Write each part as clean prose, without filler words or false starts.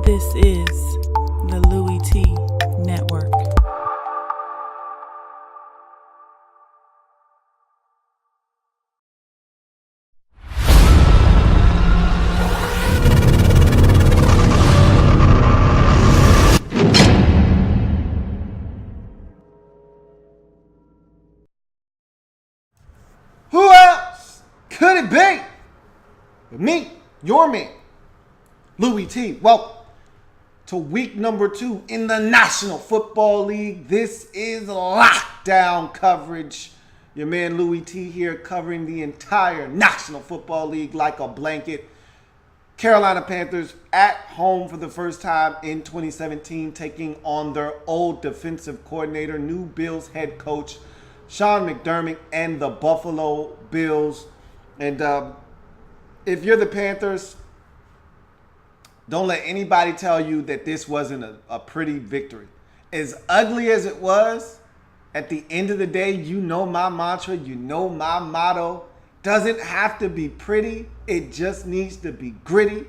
This is the Louie T Network. Who else could it be but me, your man, Louie T? Welcome to week number 2 in the National Football League. This is lockdown coverage. Your man Louie T here covering the entire National Football League like a blanket. Carolina Panthers at home for the first time in 2017, taking on their old defensive coordinator, new Bills head coach, Sean McDermott, and the Buffalo Bills. And if you're the Panthers, don't let anybody tell you that this wasn't a pretty victory. As ugly as it was, at the end of the day, you know my mantra, you know my motto. Doesn't have to be pretty. It just needs to be gritty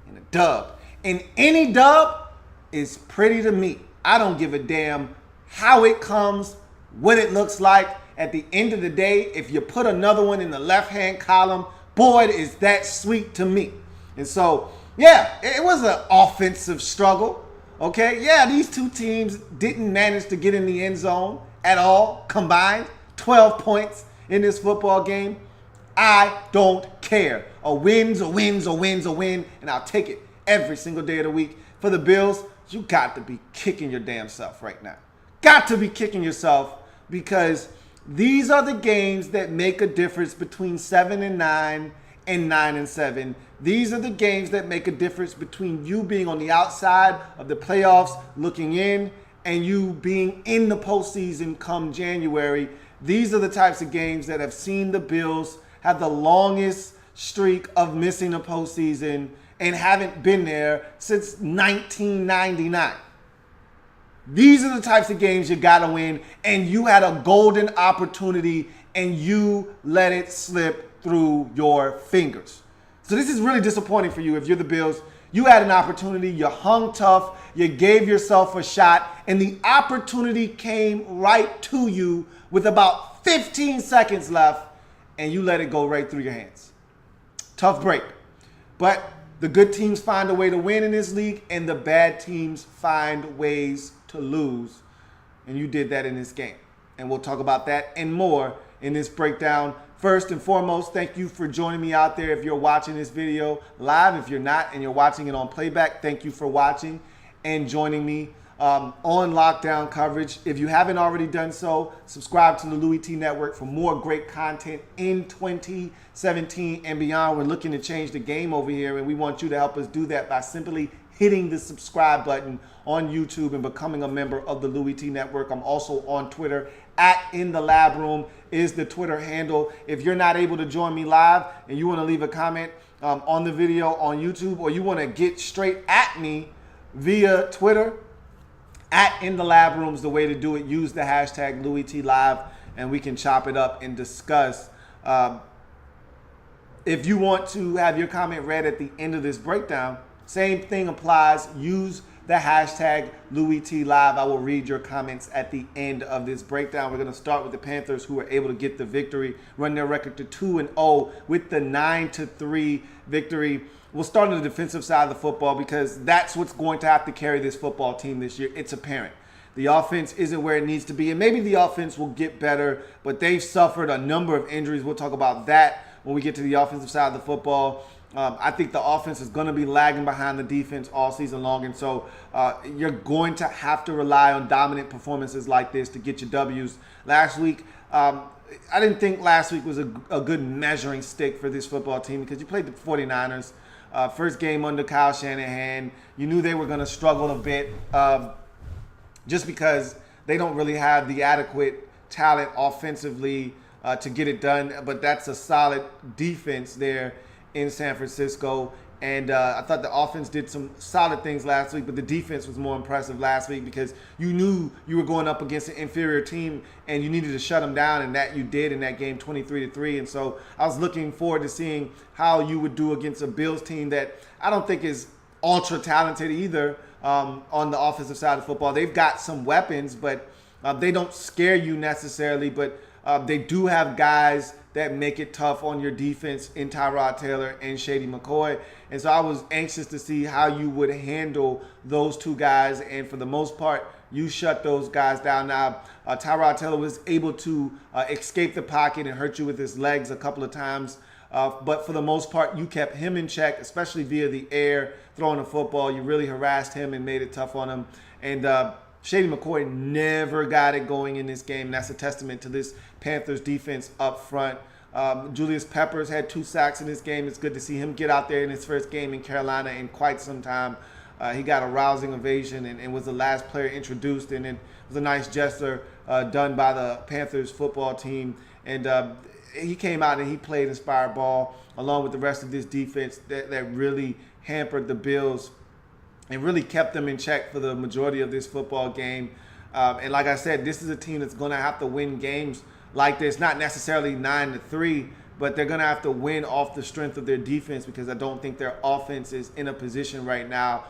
and a dub. And any dub is pretty to me. I don't give a damn how it comes, what it looks like. At the end of the day, if you put another one in the left-hand column, boy, is that sweet to me. And so, yeah, it was an offensive struggle. Okay, yeah, these two teams didn't manage to get in the end zone at all combined. 12 points in this football game. I don't care. A win's a win's a win's a win, and I'll take it every single day of the week. For the Bills, you got to be kicking your damn self right now. Got to be kicking yourself, because these are the games that make a difference between 7-9 and 9-7. These are the games that make a difference between you being on the outside of the playoffs looking in and you being in the postseason come January. These are the types of games that have seen the Bills have the longest streak of missing the postseason and haven't been there since 1999. These are the types of games you got to win, and you had a golden opportunity and you let it slip through your fingers. So this is really disappointing for you if you're the Bills. You had an opportunity, you hung tough, you gave yourself a shot, and the opportunity came right to you with about 15 seconds left, and you let it go right through your hands. Tough break. But the good teams find a way to win in this league, and the bad teams find ways to lose. And you did that in this game. And we'll talk about that and more in this breakdown. First and foremost, thank you for joining me out there. If you're watching this video live, if you're not and you're watching it on playback, thank you for watching and joining me on lockdown coverage. If you haven't already done so, subscribe to the Louie T Network for more great content in 2017 and beyond. We're looking to change the game over here, and we want you to help us do that by simply hitting the subscribe button on YouTube and becoming a member of the Louie T Network. I'm also on Twitter. In the Lab Room is the Twitter handle. If you're not able to join me live and you want to leave a comment on the video on YouTube, or you want to get straight at me via Twitter, in the Lab Room is the way to do it. Use the hashtag Louie T Live, and we can chop it up and discuss. If you want to have your comment read at the end of this breakdown, same thing applies. Use the hashtag Louie T Live. I will read your comments at the end of this breakdown. We're going to start with the Panthers, who were able to get the victory, run their record to 2-0 with the 9-3 victory. We'll start on the defensive side of the football, because that's what's going to have to carry this football team this year. It's apparent. The offense isn't where it needs to be, and maybe the offense will get better, but they've suffered a number of injuries. We'll talk about that when we get to the offensive side of the football. I think the offense is going to be lagging behind the defense all season long, and so you're going to have to rely on dominant performances like this to get your W's. Last week, I didn't think last week was a good measuring stick for this football team, because you played the 49ers. First game under Kyle Shanahan. You knew they were going to struggle a bit just because they don't really have the adequate talent offensively to get it done, but that's a solid defense there in San Francisco. And I thought the offense did some solid things last week, but the defense was more impressive last week, because you knew you were going up against an inferior team and you needed to shut them down, and that you did in that game, 23-3. And so I was looking forward to seeing how you would do against a Bills team that I don't think is ultra talented either on the offensive side of football. They've got some weapons, but they don't scare you necessarily. But they do have guys that make it tough on your defense in Tyrod Taylor and Shady McCoy. And so I was anxious to see how you would handle those two guys. And for the most part, you shut those guys down. Now, Tyrod Taylor was able to escape the pocket and hurt you with his legs a couple of times. But for the most part, you kept him in check, especially via the air, throwing the football. You really harassed him and made it tough on him. And Shady McCoy never got it going in this game. And that's a testament to this Panthers defense up front. Julius Peppers had 2 sacks in this game. It's good to see him get out there in his first game in Carolina in quite some time. He got a rousing ovation and was the last player introduced. And it was a nice gesture done by the Panthers football team. And he came out and he played inspired ball along with the rest of this defense that really hampered the Bills and really kept them in check for the majority of this football game. And like I said, this is a team that's going to have to win games like this, not necessarily 9-3, but they're going to have to win off the strength of their defense, because I don't think their offense is in a position right now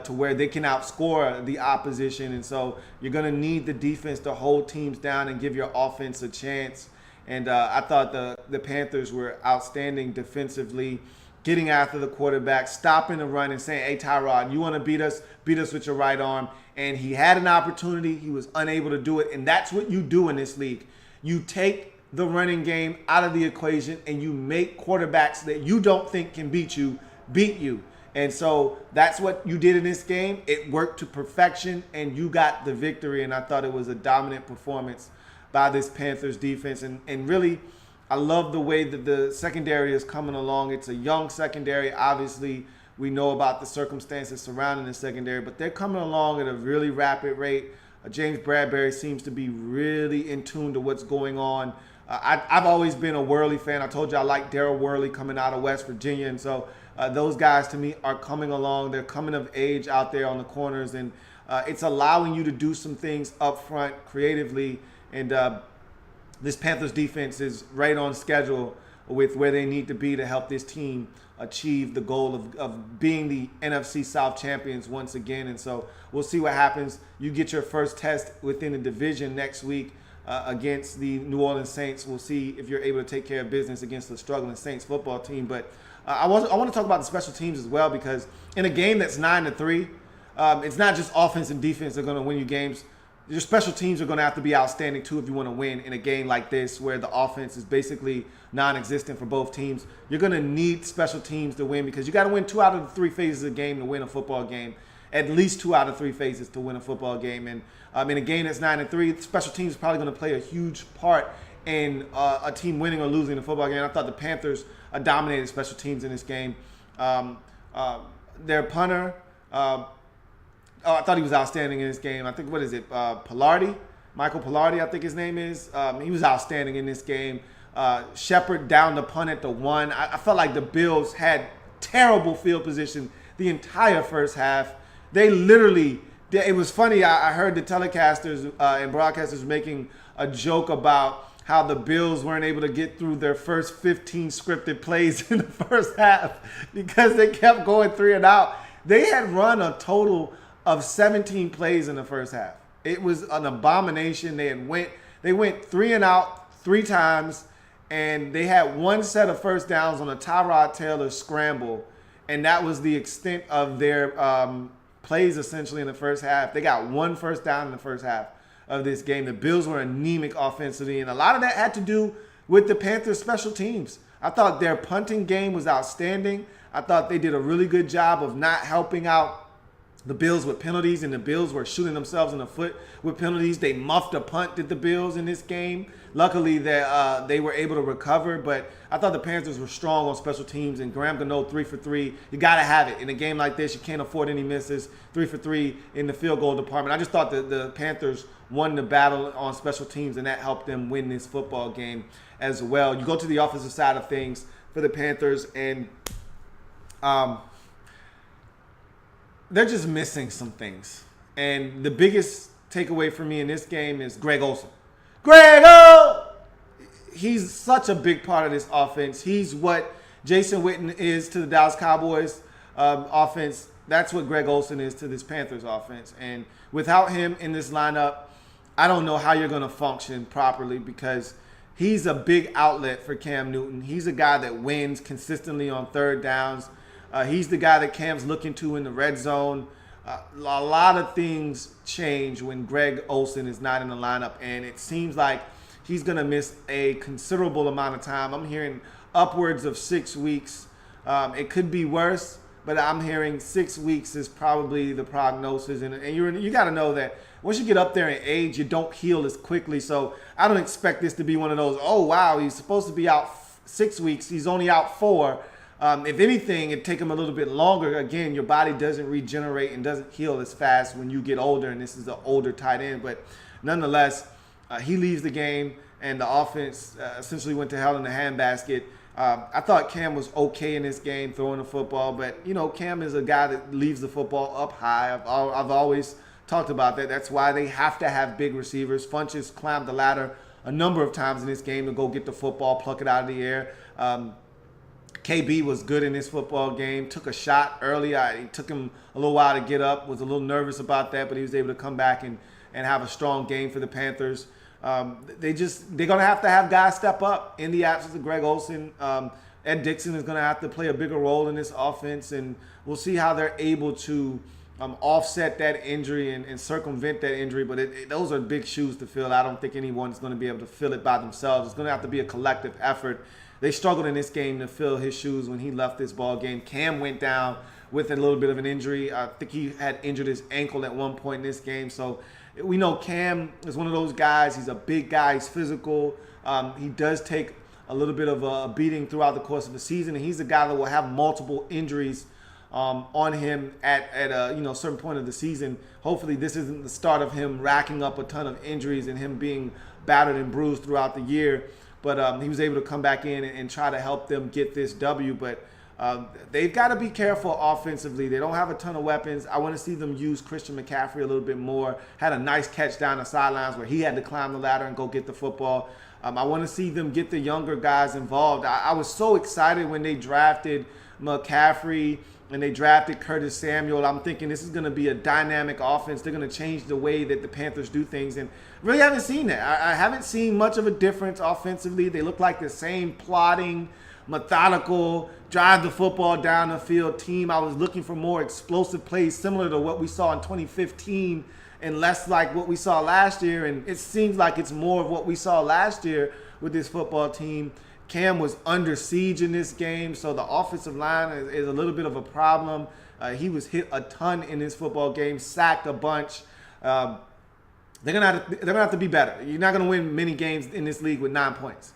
to where they can outscore the opposition. And so you're going to need the defense to hold teams down and give your offense a chance. And I thought the Panthers were outstanding defensively, getting after the quarterback, stopping the run and saying, hey, Tyrod, you want to beat us with your right arm. And he had an opportunity. He was unable to do it. And that's what you do in this league. You take the running game out of the equation and you make quarterbacks that you don't think can beat you. And so that's what you did in this game. It worked to perfection and you got the victory. And I thought it was a dominant performance by this Panthers defense. And really, I love the way that the secondary is coming along. It's a young secondary. Obviously, we know about the circumstances surrounding the secondary, but they're coming along at a really rapid rate. James Bradbury seems to be really in tune to what's going on. I've always been a Worley fan. I told you I like Darryl Worley coming out of West Virginia. And so those guys, to me, are coming along. They're coming of age out there on the corners. And it's allowing you to do some things up front creatively. And this Panthers defense is right on schedule with where they need to be to help this team achieve the goal of being the NFC South champions once again. And so we'll see what happens. You get your first test within the division next week against the New Orleans Saints. We'll see if you're able to take care of business against the struggling Saints football team. But I want to talk about the special teams as well, because in a game that's 9-3, it's not just offense and defense that are going to win you games. Your special teams are going to have to be outstanding too if you want to win in a game like this where the offense is basically non-existent for both teams. You're going to need special teams to win, because you got to win 2 out of the 3 phases of the game to win a football game. At least 2 out of 3 phases to win a football game. And in a game that's 9-3, special teams is probably going to play a huge part in a team winning or losing a football game. I thought the Panthers dominated special teams in this game. Their punter, I thought he was outstanding in this game. I think, Pilardi? Michael Pilardi, I think his name is. He was outstanding in this game. Shepard down the punt at the 1. I felt like the Bills had terrible field position the entire first half. They literally, it was funny. I heard the telecasters and broadcasters making a joke about how the Bills weren't able to get through their first 15 scripted plays in the first half because they kept going 3 and out. They had run a total of 17 plays in the first half. It was an abomination. They went 3 and out 3 times, and they had 1 set of first downs on a Tyrod Taylor scramble, and that was the extent of their plays essentially in the first half. They got 1 first down in the first half of this game. The Bills were anemic offensively, and a lot of that had to do with the Panthers' special teams. I thought their punting game was outstanding. I thought they did a really good job of not helping out the Bills with penalties, and the Bills were shooting themselves in the foot with penalties. They muffed a punt, did the Bills, in this game. Luckily, they were able to recover, but I thought the Panthers were strong on special teams, and Graham Gano 3 for 3. You got to have it. In a game like this, you can't afford any misses. 3 for 3 in the field goal department. I just thought that the Panthers won the battle on special teams, and that helped them win this football game as well. You go to the offensive side of things for the Panthers, and they're just missing some things. And the biggest takeaway for me in this game is Greg Olsen. He's such a big part of this offense. He's what Jason Witten is to the Dallas Cowboys offense. That's what Greg Olsen is to this Panthers offense. And without him in this lineup, I don't know how you're going to function properly because he's a big outlet for Cam Newton. He's a guy that wins consistently on third downs. He's the guy that Cam's looking to in the red zone. A lot of things change when Greg Olsen is not in the lineup, and it seems like he's going to miss a considerable amount of time. I'm hearing upwards of 6 weeks. It could be worse, but I'm hearing 6 weeks is probably the prognosis. And you got to know that once you get up there in age, you don't heal as quickly. So I don't expect this to be one of those, oh, wow, he's supposed to be out 6 weeks. He's only out 4. If anything, it'd take him a little bit longer. Again, your body doesn't regenerate and doesn't heal as fast when you get older, and this is an older tight end. But nonetheless, he leaves the game, and the offense essentially went to hell in the handbasket. I thought Cam was okay in this game throwing the football, but, Cam is a guy that leaves the football up high. I've always talked about that. That's why they have to have big receivers. Funches climbed the ladder a number of times in this game to go get the football, pluck it out of the air. KB was good in this football game, took a shot early. It took him a little while to get up, was a little nervous about that, but he was able to come back and have a strong game for the Panthers. They're going to have guys step up in the absence of Greg Olsen. Ed Dixon is going to have to play a bigger role in this offense, and we'll see how they're able to offset that injury and circumvent that injury. But those are big shoes to fill. I don't think anyone's going to be able to fill it by themselves. It's going to have to be a collective effort. They struggled in this game to fill his shoes when he left this ball game. Cam went down with a little bit of an injury. I think he had injured his ankle at one point in this game. So we know Cam is one of those guys. He's a big guy. He's physical. He does take a little bit of a beating throughout the course of the season, and he's a guy that will have multiple injuries on him at a certain point of the season. Hopefully this isn't the start of him racking up a ton of injuries and him being battered and bruised throughout the year. But he was able to come back in and try to help them get this W. But they've got to be careful offensively. They don't have a ton of weapons. I want to see them use Christian McCaffrey a little bit more. Had a nice catch down the sidelines where he had to climb the ladder and go get the football. I want to see them get the younger guys involved. I was so excited when they drafted McCaffrey and they drafted Curtis Samuel. I'm thinking this is going to be a dynamic offense. They're going to change the way that the Panthers do things, and really haven't seen that. I haven't seen much of a difference offensively. They look like the same plodding, methodical, drive the football down the field team. I was looking for more explosive plays similar to what we saw in 2015 and less like what we saw last year, and it seems like it's more of what we saw last year with this football team. Cam was under siege in this game, so the offensive line is a little bit of a problem. He was hit a ton in this football game, sacked a bunch. They're gonna have to be better. You're not gonna win many games in this league with 9 points,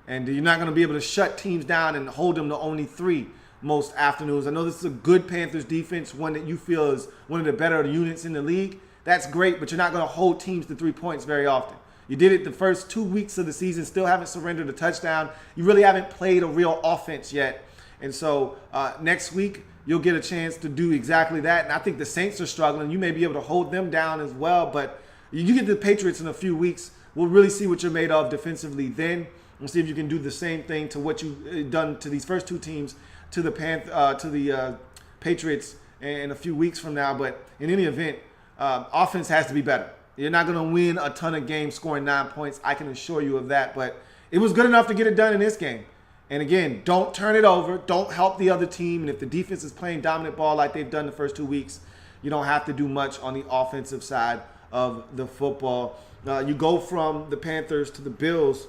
and you're not gonna be able to shut teams down and hold them to only 3 most afternoons. I know this is a good Panthers defense, one that you feel is one of the better units in the league. That's great, but you're not gonna hold teams to 3 points very often. You did it the first 2 weeks of the season, still haven't surrendered a touchdown. You really haven't played a real offense yet. And so next week, you'll get a chance to do exactly that. And I think the Saints are struggling. You may be able to hold them down as well. But you get the Patriots in a few weeks. We'll really see what you're made of defensively then. We'll see if you can do the same thing to what you've done to these first 2 teams, to the Patriots in a few weeks from now. But in any event, offense has to be better. You're not going to win a ton of games scoring 9 points. I can assure you of that. But it was good enough to get it done in this game. And again, don't turn it over. Don't help the other team. And if the defense is playing dominant ball like they've done the first 2 weeks, you don't have to do much on the offensive side of the football. You go from the Panthers to the Bills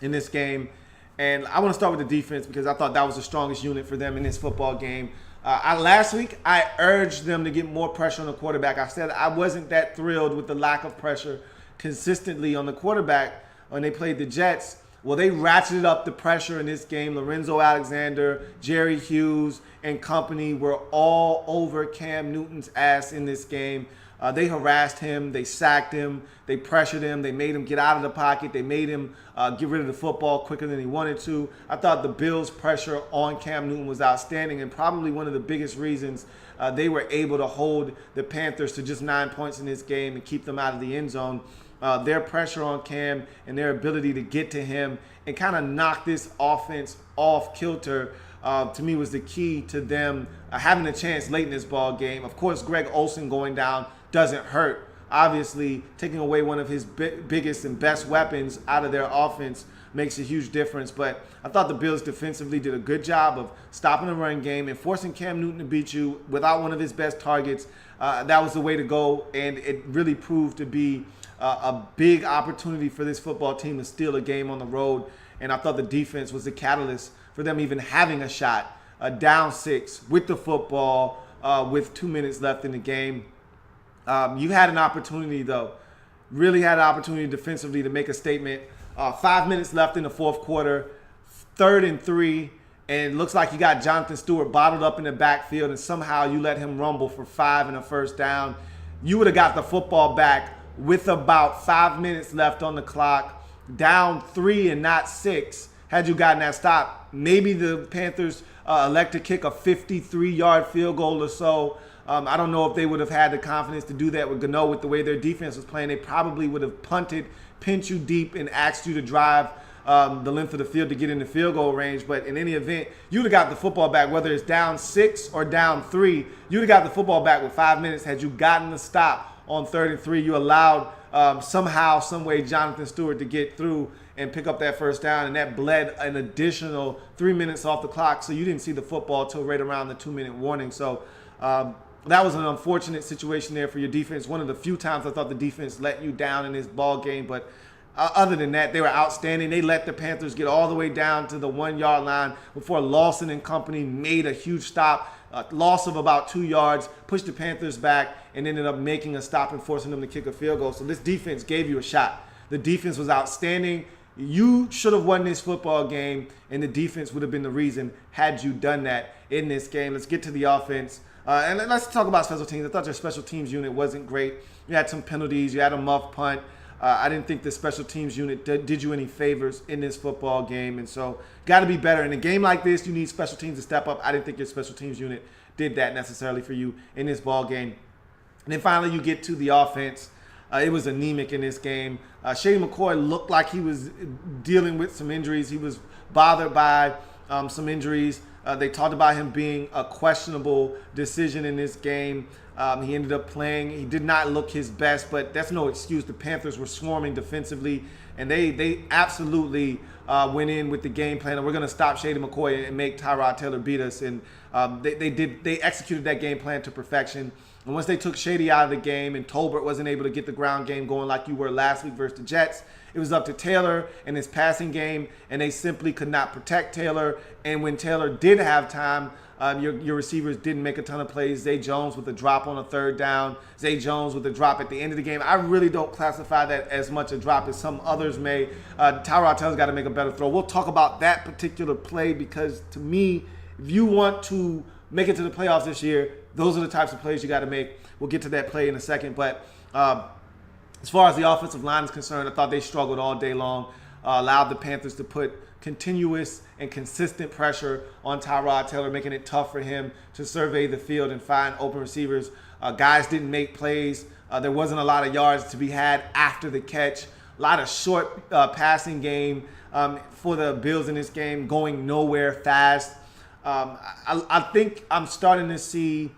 in this game. And I want to start with the defense because I thought that was the strongest unit for them in this football game. Last week, I urged them to get more pressure on the quarterback. I said I wasn't that thrilled with the lack of pressure consistently on the quarterback when they played the Jets. Well, they ratcheted up the pressure in this game. Lorenzo Alexander, Jerry Hughes, and company were all over Cam Newton's ass in this game. They harassed him. They sacked him. They pressured him. They made him get out of the pocket. They made him get rid of the football quicker than he wanted to. I thought the Bills' pressure on Cam Newton was outstanding and probably one of the biggest reasons they were able to hold the Panthers to just 9 points in this game and keep them out of the end zone. Their pressure on Cam and their ability to get to him and kind of knock this offense off kilter to me was the key to them having a chance late in this ball game. Of course, Greg Olsen going down doesn't hurt. Obviously, taking away one of his biggest and best weapons out of their offense makes a huge difference. But I thought the Bills defensively did a good job of stopping the run game and forcing Cam Newton to beat you without one of his best targets. That was the way to go, and it really proved to be a big opportunity for this football team to steal a game on the road. And I thought the defense was the catalyst for them even having a shot, down 6 with the football with 2 minutes left in the game. You had an opportunity, though, really had an opportunity defensively to make a statement. 5 minutes left in the fourth quarter, 3rd and 3, and it looks like you got Jonathan Stewart bottled up in the backfield, and somehow you let him rumble for 5 and a first down. You would have got the football back with about 5 minutes left on the clock, down 3 and not 6. Had you gotten that stop, maybe the Panthers elect to kick a 53-yard field goal or so. I don't know if they would have had the confidence to do that with Gano with the way their defense was playing. They probably would have punted, pinned you deep, and asked you to drive the length of the field to get in the field goal range. But in any event, you would have got the football back, whether it's down 6 or down 3. You would have got the football back with 5 minutes had you gotten the stop on 3rd and 3. You allowed somehow, some way, Jonathan Stewart to get through and pick up that first down, and that bled an additional 3 minutes off the clock, so you didn't see the football till right around the 2-minute warning. So that was an unfortunate situation there for your defense. One of the few times I thought the defense let you down in this ball game, but other than that, they were outstanding. They let the Panthers get all the way down to the 1-yard line before Lawson and company made a huge stop. Loss of about 2 yards, pushed the Panthers back, and ended up making a stop and forcing them to kick a field goal. So this defense gave you a shot. The defense was outstanding. You should have won this football game, and the defense would have been the reason had you done that in this game. Let's get to the offense. And let's talk about special teams. I thought your special teams unit wasn't great. You had some penalties. You had a muff punt. I didn't think the special teams unit did you any favors in this football game. And so got to be better. In a game like this, you need special teams to step up. I didn't think your special teams unit did that necessarily for you in this ball game. And then finally, you get to the offense. It was anemic in this game. Shady McCoy looked like he was dealing with some injuries. He was bothered by some injuries. They talked about him being a questionable decision in this game. He ended up playing. He did not look his best, but that's no excuse. The Panthers were swarming defensively, and they absolutely went in with the game plan. And we're going to stop Shady McCoy and make Tyrod Taylor beat us. And they executed that game plan to perfection. And once they took Shady out of the game and Tolbert wasn't able to get the ground game going like you were last week versus the Jets, it was up to Taylor and his passing game, and they simply could not protect Taylor. And when Taylor did have time, your receivers didn't make a ton of plays. Zay Jones with a drop on a 3rd down. Zay Jones with a drop at the end of the game. I really don't classify that as much a drop as some others may. Tyrod Taylor's got to make a better throw. We'll talk about that particular play because, to me, if you want to make it to the playoffs this year, those are the types of plays you got to make. We'll get to that play in a second. But as far as the offensive line is concerned, I thought they struggled all day long, allowed the Panthers to put continuous and consistent pressure on Tyrod Taylor, making it tough for him to survey the field and find open receivers. Guys didn't make plays. There wasn't a lot of yards to be had after the catch. A lot of short passing game for the Bills in this game, going nowhere fast. I think I'm starting to see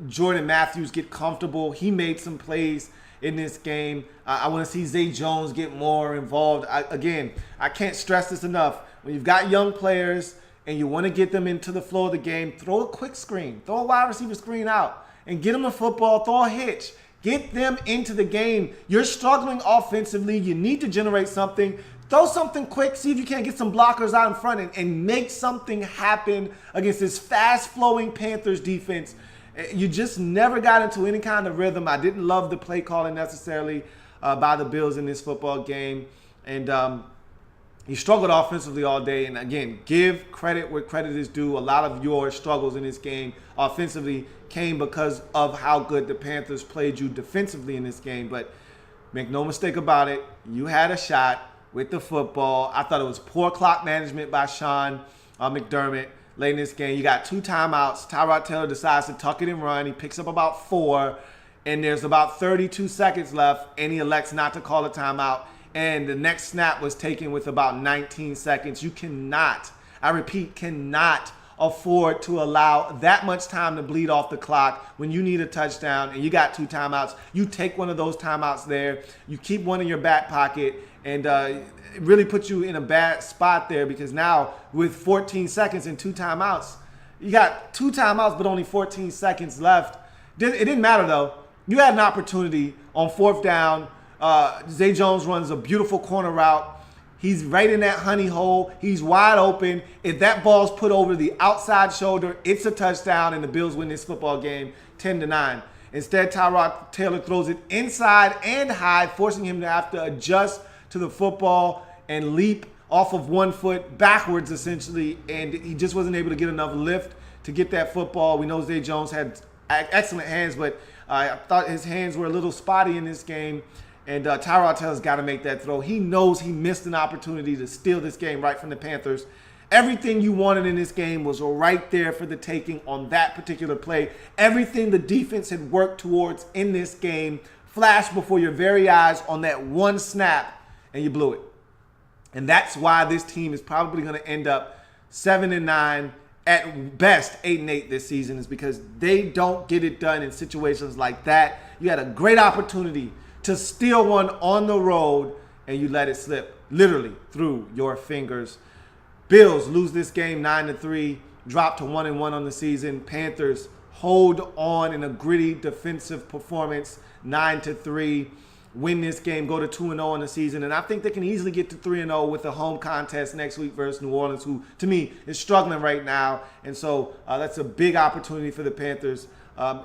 Jordan Matthews get comfortable. He made some plays in this game. I want to see Zay Jones get more involved. I can't stress this enough. When you've got young players and you want to get them into the flow of the game, throw a quick screen. Throw a wide receiver screen out and get them a football. Throw a hitch. Get them into the game. You're struggling offensively. You need to generate something. Throw something quick. See if you can't get some blockers out in front and make something happen against this fast-flowing Panthers defense. You just never got into any kind of rhythm. I didn't love the play calling necessarily by the Bills in this football game. And you struggled offensively all day. And again, give credit where credit is due. A lot of your struggles in this game offensively came because of how good the Panthers played you defensively in this game. But make no mistake about it, you had a shot with the football. I thought it was poor clock management by Sean McDermott late in this game. You got 2 timeouts. Tyrod Taylor decides to tuck it and run. He picks up about 4, and there's about 32 seconds left, and he elects not to call a timeout. And the next snap was taken with about 19 seconds. You cannot I repeat, cannot afford to allow that much time to bleed off the clock when you need a touchdown and you got 2 timeouts. You take one of those timeouts there. You keep one in your back pocket, and it really puts you in a bad spot there, because now with 14 seconds and 2 timeouts, you got 2 timeouts but only 14 seconds left. It didn't matter, though. You had an opportunity on 4th down. Zay Jones runs a beautiful corner route. He's right in that honey hole. He's wide open. If that ball's put over the outside shoulder, it's a touchdown, and the Bills win this football game 10-9. Instead, Tyrod Taylor throws it inside and high, forcing him to have to adjust to the football and leap off of 1 foot backwards, essentially, and he just wasn't able to get enough lift to get that football. We know Zay Jones had excellent hands, but I thought his hands were a little spotty in this game. And Tyrod Taylor's got to make that throw. He knows he missed an opportunity to steal this game right from the Panthers. Everything you wanted in this game was right there for the taking on that particular play. Everything the defense had worked towards in this game flashed before your very eyes on that one snap, and you blew it. And that's why this team is probably going to end up 7-9, at best 8-8 this season, is because they don't get it done in situations like that. You had a great opportunity to steal one on the road, and you let it slip literally through your fingers. Bills lose this game 9-3, drop to 1-1 on the season. Panthers hold on in a gritty defensive performance, 9-3, win this game, go to 2-0 on the season. And I think they can easily get to 3-0 with a home contest next week versus New Orleans, who, to me, is struggling right now. And so that's a big opportunity for the Panthers.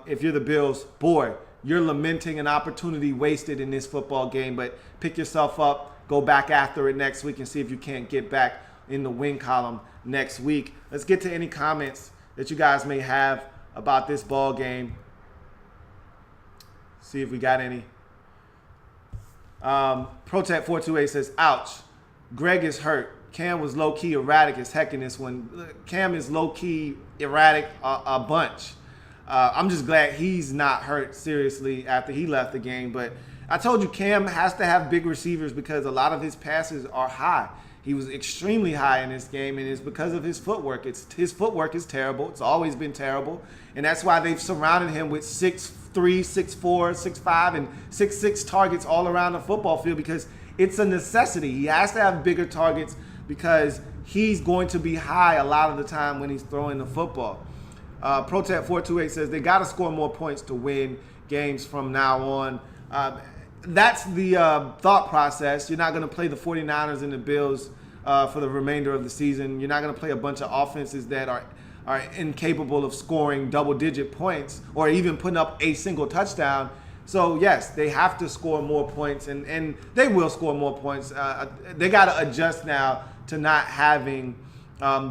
If you're the Bills, boy, you're lamenting an opportunity wasted in this football game, but pick yourself up, go back after it next week, and see if you can't get back in the win column next week. Let's get to any comments that you guys may have about this ball game. See if we got any. Protect428 says, ouch, Greg is hurt. Cam was low-key erratic as heck in this one. Cam is low-key erratic a bunch. I'm just glad he's not hurt seriously after he left the game. But I told you, Cam has to have big receivers because a lot of his passes are high. He was extremely high in this game, and it's because of his footwork. His footwork is terrible. It's always been terrible. And that's why they've surrounded him with 6'3", 6'4", 6'5", and 6'6" targets all around the football field, because it's a necessity. He has to have bigger targets because he's going to be high a lot of the time when he's throwing the football. Protect428 says they got to score more points to win games from now on. That's the thought process. You're not going to play the 49ers and the Bills for the remainder of the season. You're not going to play a bunch of offenses that are incapable of scoring double-digit points or even putting up a single touchdown. So, yes, they have to score more points, and they will score more points. They got to adjust now to not having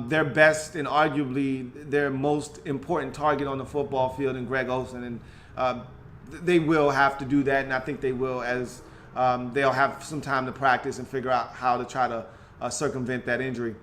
their best and arguably their most important target on the football field in Greg Olsen. And they will have to do that, and I think they will, as they'll have some time to practice and figure out how to try to circumvent that injury.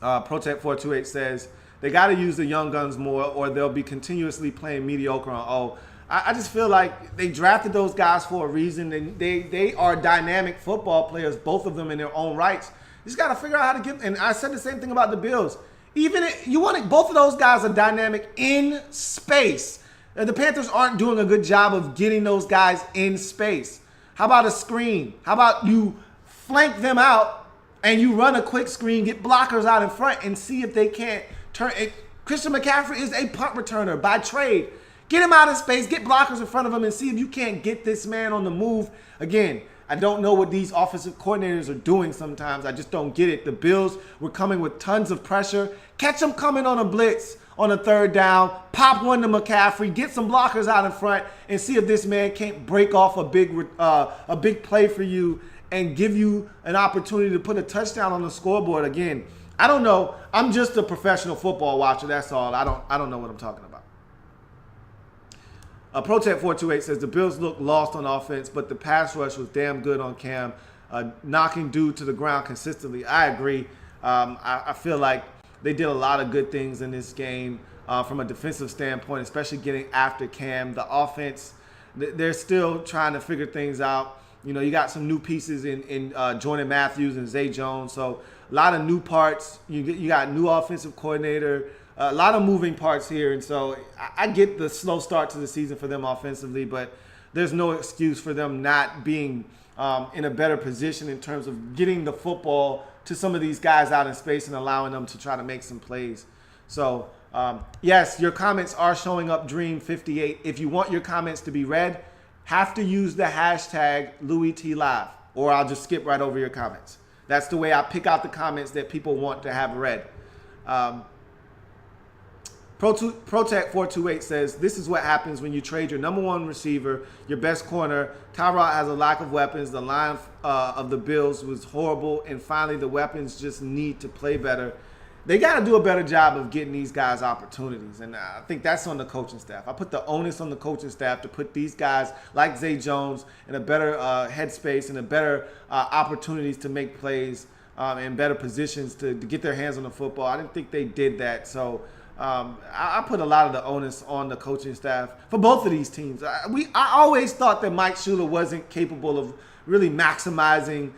Protect428 says they got to use the young guns more, or they'll be continuously playing mediocre on O. I just feel like they drafted those guys for a reason, and they are dynamic football players, both of them in their own rights. You just got to figure out how to get. And I said the same thing about the Bills. Both of those guys are dynamic in space. The Panthers aren't doing a good job of getting those guys in space. How about a screen? How about you flank them out and you run a quick screen, get blockers out in front, and see if they can't turn it. Christian McCaffrey is a punt returner by trade. Get him out of space, get blockers in front of him, and see if you can't get this man on the move. Again, I don't know what these offensive coordinators are doing sometimes. I just don't get it. The Bills were coming with tons of pressure. Catch them coming on a blitz on a 3rd down. Pop one to McCaffrey. Get some blockers out in front and see if this man can't break off a big play for you and give you an opportunity to put a touchdown on the scoreboard. Again, I don't know. I'm just a professional football watcher. That's all. I don't know what I'm talking about. Protect428 says the Bills look lost on offense, but the pass rush was damn good on Cam, knocking dude to the ground consistently. I agree. I feel like they did a lot of good things in this game from a defensive standpoint, especially getting after Cam. The offense, they're still trying to figure things out. You know, you got some new pieces in Jordan Matthews and Zay Jones, so a lot of new parts. You got new offensive coordinator, a lot of moving parts here. And so I get the slow start to the season for them offensively, but there's no excuse for them not being in a better position in terms of getting the football to some of these guys out in space and allowing them to try to make some plays. So, yes, your comments are showing up, Dream58. If you want your comments to be read, have to use the hashtag LouieTLive, or I'll just skip right over your comments. That's the way I pick out the comments that people want to have read. Protect428 says, this is what happens when you trade your number one receiver, your best corner. Tyrod has a lack of weapons. The line of the Bills was horrible. And finally, the weapons just need to play better. They got to do a better job of getting these guys opportunities. And I think that's on the coaching staff. I put the onus on the coaching staff to put these guys like Zay Jones in a better headspace and a better opportunities to make plays and better positions to get their hands on the football. I didn't think they did that. So I put a lot of the onus on the coaching staff for both of these teams. I always thought that Mike Shula wasn't capable of really maximizing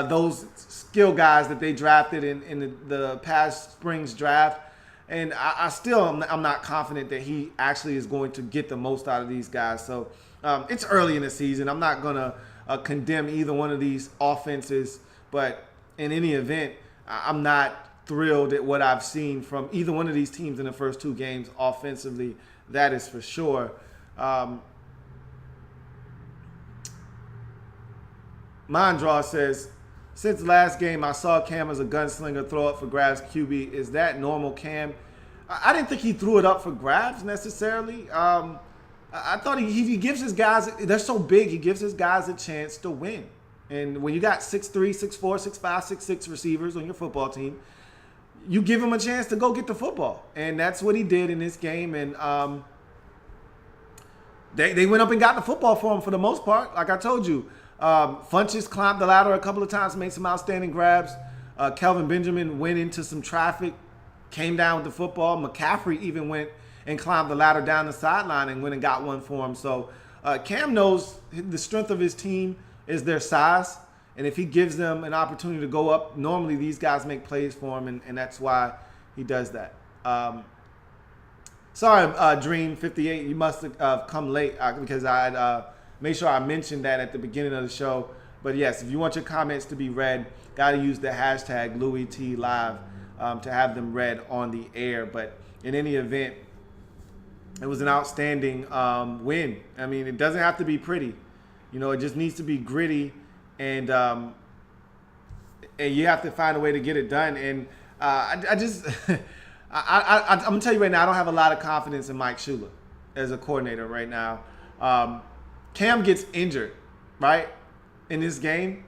those skill guys that they drafted in the past spring's draft. And I'm not confident that he actually is going to get the most out of these guys. So it's early in the season. I'm not going to condemn either one of these offenses. But in any event, I'm not thrilled at what I've seen from either one of these teams in the first two games offensively. That is for sure. Mondraw says, since last game, I saw Cam as a gunslinger throw up for grabs QB. Is that normal, Cam? I didn't think he threw it up for grabs necessarily. I thought he gives his guys, they're so big, he gives his guys a chance to win. And when you got 6'3", 6'4", 6'5", 6'6" receivers on your football team, you give them a chance to go get the football. And that's what he did in this game. And they went up and got the football for him for the most part. Like I told you, Funches climbed the ladder a couple of times, made some outstanding grabs. Kelvin Benjamin went into some traffic, came down with the football. McCaffrey even went and climbed the ladder down the sideline and went and got one for him. So Cam knows the strength of his team is their size. And if he gives them an opportunity to go up, normally these guys make plays for him, and that's why he does that. Sorry, Dream58, you must have come late because I made sure I mentioned that at the beginning of the show. But yes, if you want your comments to be read, got to use the hashtag LouieTLive to have them read on the air. But in any event, it was an outstanding win. I mean, it doesn't have to be pretty. You know, it just needs to be gritty. And you have to find a way to get it done. And I'm going to tell you right now, I don't have a lot of confidence in Mike Shula as a coordinator right now. Cam gets injured, right, in this game.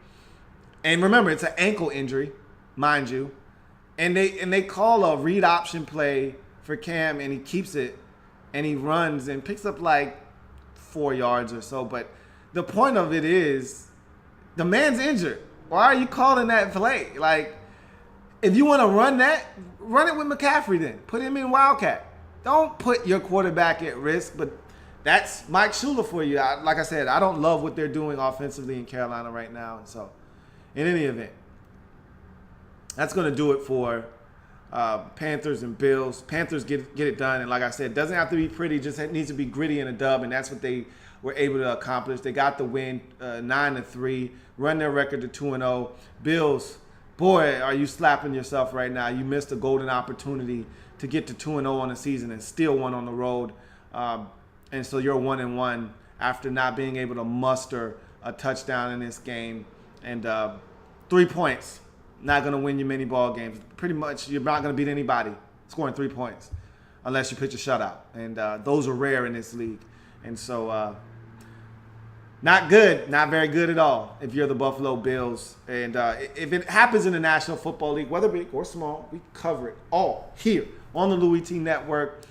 And remember, it's an ankle injury, mind you. And they call a read option play for Cam, and he keeps it, and he runs and picks up like 4 yards or so. But the point of it is, the man's injured. Why are you calling that play? Like, if you want to run that, run it with McCaffrey then. Put him in Wildcat. Don't put your quarterback at risk, but that's Mike Shula for you. Like I said, I don't love what they're doing offensively in Carolina right now. And so, in any event, that's going to do it for Panthers and Bills. Panthers get it done. And like I said, it doesn't have to be pretty. Just needs to be gritty and a dub, and that's what they were able to accomplish. They got the win, 9-3, run their record to 2-0. Bills, boy, are you slapping yourself right now. You missed a golden opportunity to get to 2-0 on the season and still won on the road. And so you're 1-1 after not being able to muster a touchdown in this game. And 3 points, not going to win you many ball games. Pretty much, you're not going to beat anybody scoring 3 points unless you pitch a shutout. And those are rare in this league. And so not good, not very good at all if you're the Buffalo Bills. And if it happens in the National Football League, whether big or small, we cover it all here on the Louie T Network.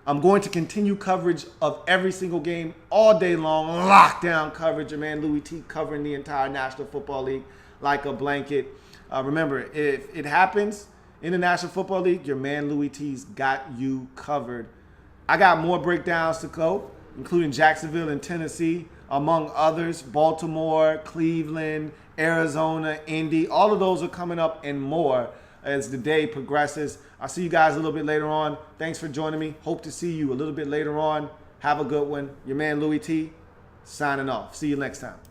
I'm going to continue coverage of every single game all day long, lockdown coverage. Your man Louie T covering the entire National Football League like a blanket. Remember, if it happens in the National Football League, your man Louie T's got you covered. I got more breakdowns to go, including Jacksonville and Tennessee, among others, Baltimore, Cleveland, Arizona, Indy. All of those are coming up and more. as the day progresses. I'll see you guys a little bit later on. Thanks for joining me. Hope to see you a little bit later on. Have a good one. Your man Louie T signing off. See you next time.